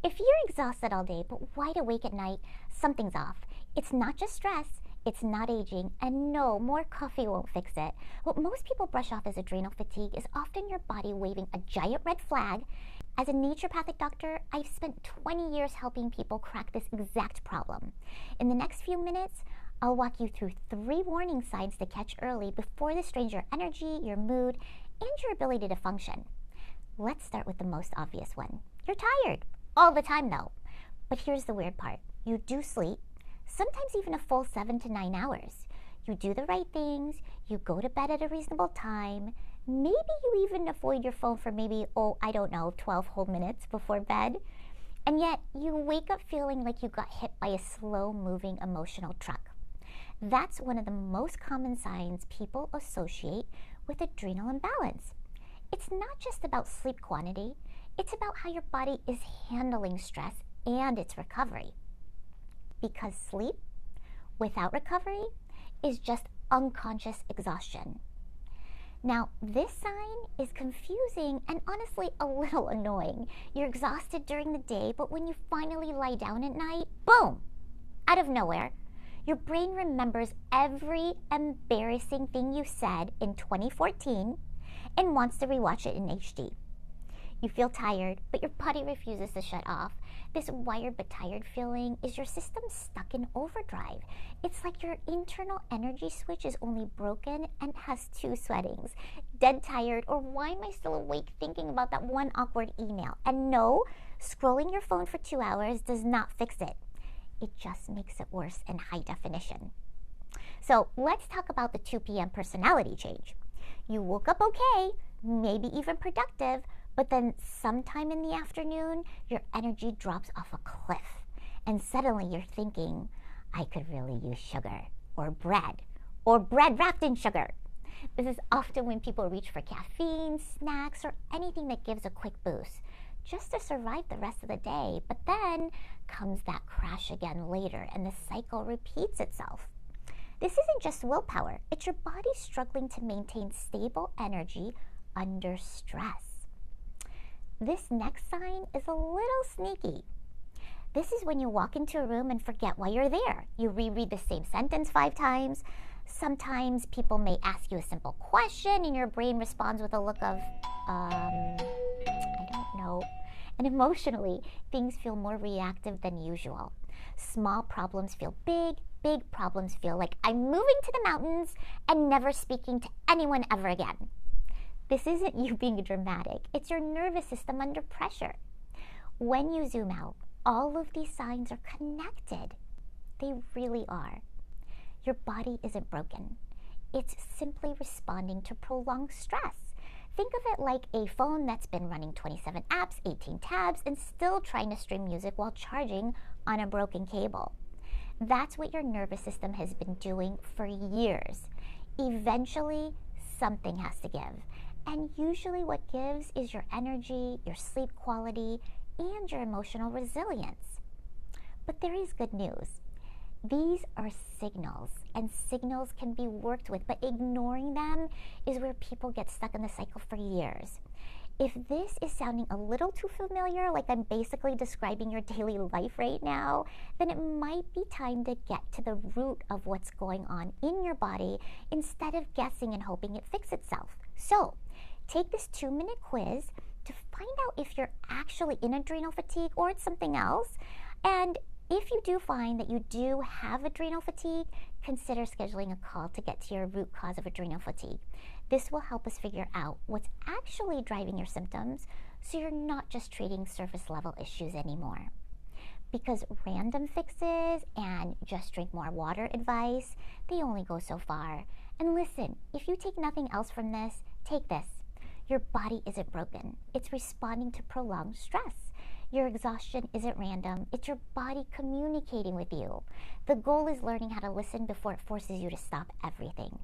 If you're exhausted all day but wide awake at night, something's off. It's not just stress, it's not aging, and no, more coffee won't fix it. What most people brush off as adrenal fatigue is often your body waving a giant red flag. As a naturopathic doctor, I've spent 20 years helping people crack this exact problem. In the next few minutes, I'll walk you through 3 warning signs to catch early before they strain your energy, your mood, and your ability to function. Let's start with the most obvious one. You're tired. All the time though. But here's the weird part. You do sleep, sometimes even a full 7 to 9 hours. You do the right things, you go to bed at a reasonable time, maybe you even avoid your phone for maybe, 12 whole minutes before bed. And yet you wake up feeling like you got hit by a slow-moving emotional truck. That's one of the most common signs people associate with adrenal imbalance. It's not just about sleep quantity, it's about how your body is handling stress and its recovery. Because sleep without recovery is just unconscious exhaustion. Now, this sign is confusing and honestly a little annoying. You're exhausted during the day, but when you finally lie down at night, boom, out of nowhere, your brain remembers every embarrassing thing you said in 2014 and wants to rewatch it in HD. You feel tired, but your body refuses to shut off. This wired but tired feeling is your system stuck in overdrive. It's like your internal energy switch is only broken and has 2 settings. Dead tired, or why am I still awake thinking about that one awkward email? And no, scrolling your phone for 2 hours does not fix it. It just makes it worse in high definition. So let's talk about the 2 p.m. personality change. You woke up okay, maybe even productive, but then sometime in the afternoon, your energy drops off a cliff. And suddenly you're thinking, I could really use sugar, or bread wrapped in sugar. This is often when people reach for caffeine, snacks, or anything that gives a quick boost, just to survive the rest of the day. But then comes that crash again later, and the cycle repeats itself. This isn't just willpower, it's your body struggling to maintain stable energy under stress. This next sign is a little sneaky. This is when you walk into a room and forget why you're there. You reread the same sentence 5 times. Sometimes people may ask you a simple question and your brain responds with a look of, I don't know. And emotionally, things feel more reactive than usual. Small problems feel big, big problems feel like I'm moving to the mountains and never speaking to anyone ever again. This isn't you being dramatic, it's your nervous system under pressure. When you zoom out, all of these signs are connected. They really are. Your body isn't broken. It's simply responding to prolonged stress. Think of it like a phone that's been running 27 apps, 18 tabs, and still trying to stream music while charging on a broken cable. That's what your nervous system has been doing for years. Eventually, something has to give. And usually what gives is your energy, your sleep quality, and your emotional resilience. But there is good news. These are signals, and signals can be worked with, but ignoring them is where people get stuck in the cycle for years. If this is sounding a little too familiar, like I'm basically describing your daily life right now, then it might be time to get to the root of what's going on in your body instead of guessing and hoping it fixes itself. So, take this 2-minute quiz to find out if you're actually in adrenal fatigue or it's something else. And if you do find that you do have adrenal fatigue, consider scheduling a call to get to your root cause of adrenal fatigue. This will help us figure out what's actually driving your symptoms so you're not just treating surface level issues anymore. Because random fixes and just drink more water advice, they only go so far. And listen, if you take nothing else from this, take this. Your body isn't broken. It's responding to prolonged stress. Your exhaustion isn't random. It's your body communicating with you. The goal is learning how to listen before it forces you to stop everything.